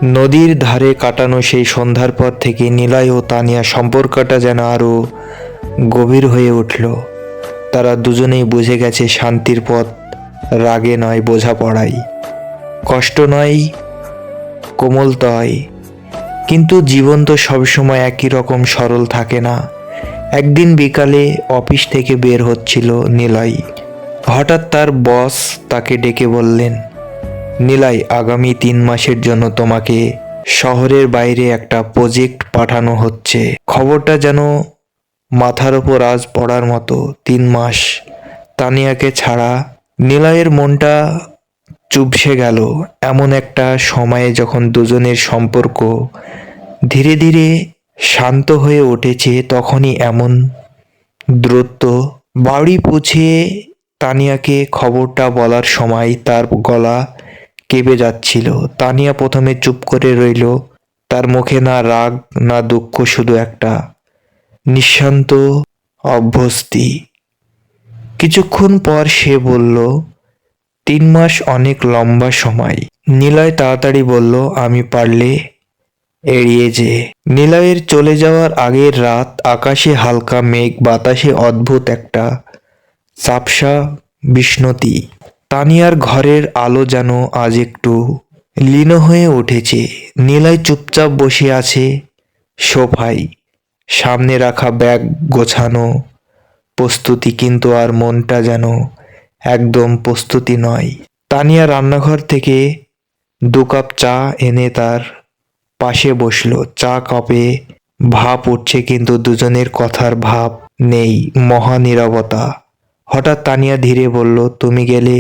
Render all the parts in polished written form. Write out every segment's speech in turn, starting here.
নদীর ধারে কাটানো সেই সন্ধ্যার পর থেকে নিলয় ও তানিয়া সম্পর্কটা যেন আরও গভীর হয়ে উঠল। তারা দুজনেই বুঝে গেছে শান্তির পথ রাগে নয়, বোঝাপড়াই, কষ্ট নয়, কোমলতায়। কিন্তু জীবন তো সবসময় একই রকম সরল থাকে না। একদিন বিকালে অফিস থেকে বের হচ্ছিল নিলয়। হঠাৎ তার বস তাকে ডেকে বললেন, নিলয়, আগামী 3 মাসের জন্য তোমাকে শহরের বাইরে একটা প্রজেক্ট পাঠানো হচ্ছে। খবরটা যেন মাথার ওপর আজ পড়ার মতো। 3 মাস তানিয়াকে ছাড়া। নিলয়ের মনটা চুপসে গেল। এমন একটা সময়ে যখন দুজনের সম্পর্ক ধীরে ধীরে শান্ত হয়ে উঠেছে, তখনই এমন দ্রুত। বাড়ি পৌঁছে তানিয়াকে খবরটা বলার সময় তার গলা কেঁপে যাচ্ছিল। তানিয়া প্রথমে চুপ করে রইল। তার মুখে না রাগ না দুঃখ, শুধু একটা নিঃশান্ত অভ্যস্তি। কিছুক্ষণ পর সে বলল, 3 মাস অনেক লম্বা সময়। নিলয় তাড়াতাড়ি বলল, আমি পারলে এড়িয়ে যে। নিলয়ের চলে যাওয়ার আগের রাত, আকাশে হালকা মেঘ, বাতাসে অদ্ভুত একটা ঝাপসা বিষ্ণতি। তানিয়ার ঘরের আলো যেন আজ একটু লীন হয়ে উঠেছে। নিলয় চুপচাপ বসে আছে সোফায়, সামনে রাখা ব্যাগ গোছানো প্রস্তুতি, কিন্তু আর মনটা যেন একদম প্রস্তুতি নয়। তানিয়া রান্নাঘর থেকে 2 কাপ চা এনে তার পাশে বসলো। চা কাপে ভাপ উঠছে, কিন্তু দুজনের কথার ভাব নেই, মহা নীরবতা। হঠাৎ তানিয়া ধীরে বলল, তুমি গেলে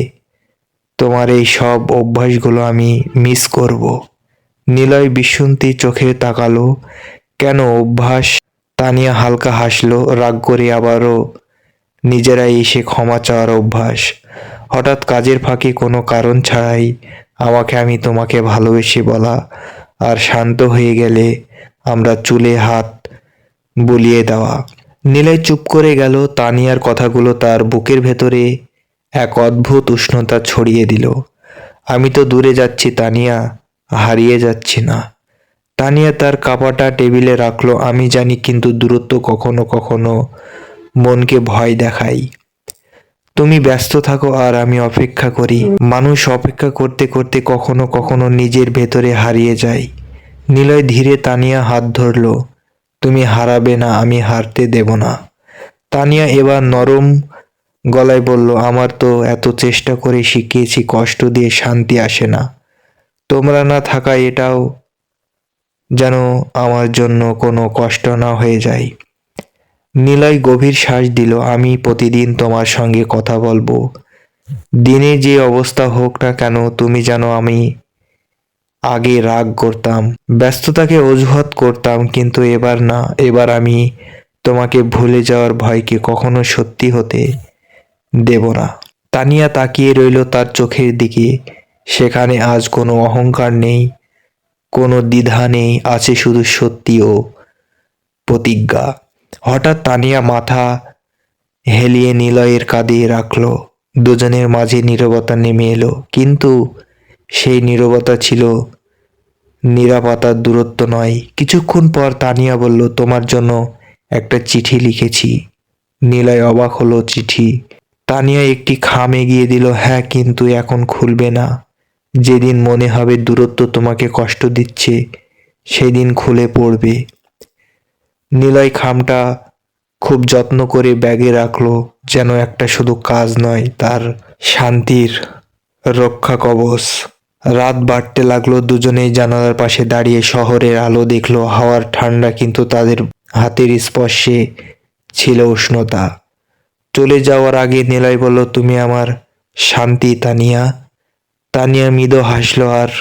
তোমার এই সব অভ্যাসগুলো আমি মিস করব। নিলয় বিস্মৃতি চোখে তাকালো। কেন অভ্যাস? তানিয়া হালকা হাসলো, রাগ করে আবারও নিজেরাই এসে ক্ষমা চাওয়ার অভ্যাস। হঠাৎ কাজের ফাঁকে কোনো কারণ ছাড়াই আমাকে আমি তোমাকে ভালোবেসে বলা, আর শান্ত হয়ে গেলে আমরা চুলে হাত বুলিয়ে দেওয়া। নিলয় চুপ করে গেল। তানিয়ার কথাগুলো তার বুকের ভেতরে এক অদ্ভুত উষ্ণতা ছড়িয়ে দিল। আমি তো দূরে যাচ্ছি তানিয়া, হারিয়ে যাচ্ছি না। তানিয়া তার কাপড়টা টেবিলে রাখলো। আমি জানি, কিন্তু দূরত্ব কখনো কখনো মনকে ভয় দেখায়। তুমি ব্যস্ত থাকো আর আমি অপেক্ষা করি। মানুষ অপেক্ষা করতে করতে কখনো কখনো নিজের ভেতরে হারিয়ে যায়। নিলয় ধীরে তানিয়া হাত ধরল। তুমি হারাবে না, আমি হারতে দেব না। তানিয়া এবার নরম গলায় বলল, আমার তো এত চেষ্টা করে শিখিয়েছি, কষ্ট দিয়ে শান্তি আসে না। তোমরা না থাকায় এটাও যেন আমার জন্য কোনো কষ্ট না হয়ে যায়। নিলয় গভীর শ্বাস দিল। আমি প্রতিদিন তোমার সঙ্গে কথা বলবো, দিনে যে অবস্থা হোক না কেন। তুমি জানো, আমি আগে রাগ করতাম, ব্যস্ততাকে অজুহাত করতাম, কিন্তু এবার না। এবার আমি তোমাকে ভুলে যাওয়ার ভয়কে কখনো সত্যি হতে দেব না। তানিয়া তাকিয়ে রইল তার চোখের দিকে। সেখানে আজ কোনো অহংকার নেই, কোনো দ্বিধা নেই, আছে শুধু সত্যি ও প্রতিজ্ঞা। হঠাৎ তানিয়া মাথা হেলিয়ে নিলয়ের কাঁধে রাখলো। দুজনের মাঝে নীরবতা নেমে এলো, কিন্তু সেই নীরবতা ছিল নিরাপত্তার দূরত্ব নয়। কিছুক্ষণ পর তানিয়া বলল, তোমার জন্য একটা চিঠি লিখেছি। নিলয় অবাক হলো। চিঠি? তানিয়া একটি খাম এগিয়ে দিল। হ্যাঁ, কিন্তু এখন খুলবে না। যেদিন মনে হবে দূরত্ব তোমাকে কষ্ট দিচ্ছে, সেদিন খুলে পড়বে। নিলয় খামটা খুব যত্ন করে ব্যাগে রাখলো, যেন একটা শুধু কাজ নয়, তার শান্তির রক্ষা কবচ। রাত বাড়তে লাগলো। দুজনেই জানালার পাশে দাঁড়িয়ে শহরের আলো দেখলো। হাওয়ার ঠান্ডা, কিন্তু তাদের হাতের স্পর্শে ছিল উষ্ণতা। চলে যাওয়ার আগে নিলয় বলল, তুমি আমার শান্তি তানিয়া। তানিয়া মৃদু হাসলো, আর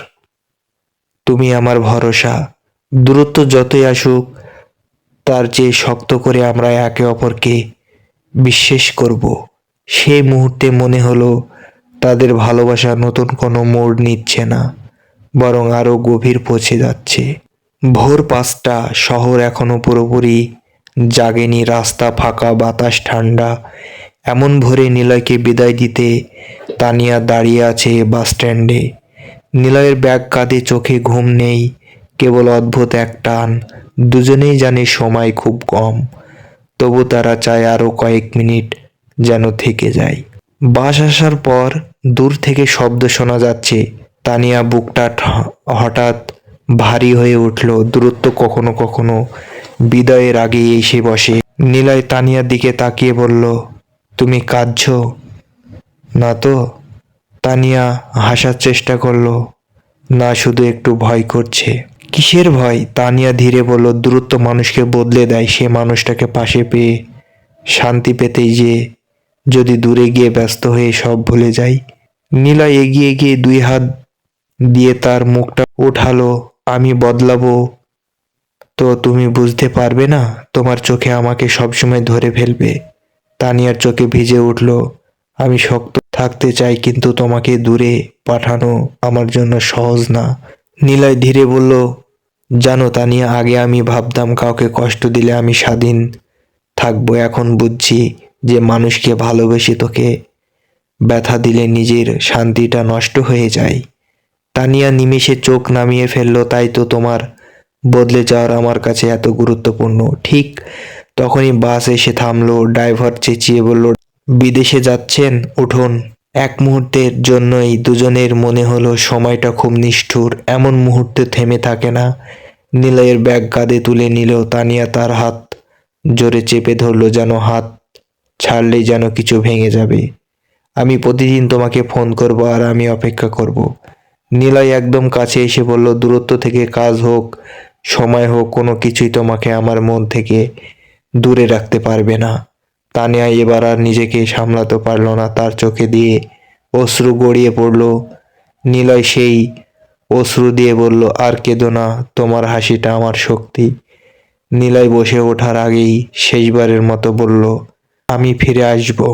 তুমি আমার ভরসা। দূরত্ব যতই আসুক, তার চেয়ে শক্ত করে আমরা একে অপরকে বিশ্বাস করব। সেই মুহূর্তে মনে হলো তাদের ভালোবাসা নতুন কোনো মোড় নিচ্ছে না, বরং আরো গভীর পৌঁছে যাচ্ছে। ভোর 5টা, শহর এখনো পুরোপুরি জাগেনি। রাস্তা ফাঁকা, বাতাস ঠান্ডা। এমন ভোরে নিলয়কে বিদায় দিতে তানিয়া দাঁড়িয়ে আছে বাস স্ট্যান্ডে। নিলয়ের ব্যাগ কাঁধে, চোখে ঘুম নেই, কেবল অদ্ভুত এক টান। দুজনেই জানে সময় খুব কম, তবু তারা চায় আরো কয়েক মিনিট যেন থেকে যায়। বাস আসার পর দূর থেকে শব্দ শোনা যাচ্ছে। তানিয়া বুকটা হঠাৎ ভারী হয়ে উঠল। দূরত্ব কখনো কখনো বিদায়ের আগে এসে বসে। নিলয় তানিয়ার দিকে তাকিয়ে বলল, তুমি কাঁদছো না তো? তানিয়া হাসার চেষ্টা করলো, না, শুধু একটু ভয় করছে। কিসের ভয়? তানিয়া ধীরে বলল, দূরত্ব মানুষকে বদলে দেয়। সে মানুষটাকে পাশে পেয়ে শান্তি পেতেই যে যদি দূরে গিয়ে ব্যস্ত হয়ে সব ভুলে যাই। নীলা এগিয়ে গিয়ে দুই হাত দিয়ে তার মুখটা উঠালো। আমি বদলাবো তো তুমি বুঝতে পারবে না? তোমার চোখে আমাকে সবসময় ধরে ফেলবে। তানিয়ার চোখে ভিজে উঠল। আমি শক্ত থাকতে চাই, কিন্তু তোমাকে দূরে পাঠানো আমার জন্য সহজ না। নিলয় ধীরে বলল, জানো তানিয়া, আগে আমি ভাবতাম কাউকে কষ্ট দিলে আমি স্বাধীন থাকবো। এখন বুঝছি যে মানুষকে ভালোবেসে তোকে ব্যথা দিলে নিজের শান্তিটা নষ্ট হয়ে যায়। তানিয়া নিমেষে চোখ নামিয়ে ফেলল। তাই তো তোমার বদলে যাওয়ার আমার কাছে এত গুরুত্বপূর্ণ। ঠিক তখনই বাস এসে থামলো। ড্রাইভার চেঁচিয়ে বলল, বিদেশে যাচ্ছেন, উঠুন। এক মুহূর্তের জন্যই দুজনের মনে হলো সময়টা খুব নিষ্ঠুর। এমন মুহূর্তে থেমে থাকে না। নিলয়ের ব্যাগ কাঁধে তুলে নিল। তানিয়া তার হাত জোরে চেপে ধরল, যেন হাত ছাড়লেই যেন কিছু ভেঙে যাবে। আমি প্রতিদিন তোমাকে ফোন করব আর আমি অপেক্ষা করব। নিলয় একদম কাছে এসে বলল, দূরত্ব থেকে কাজ হোক, সময় হোক, কোনো কিছুই তোমাকে আমার মন থেকে দূরে রাখতে পারবে না। তানিয়া এবার আর নিজেকে সামলাতে পারল না। তার চোখে দিয়ে অশ্রু গড়িয়ে পড়ল। নিলয় সেই অশ্রু দিয়ে বলল, আর কেঁদো না, তোমার হাসিটা আমার শক্তি। নিলয় বসে ওঠার আগেই শেষবারের মতো বলল, আমি ফিরে আসবো।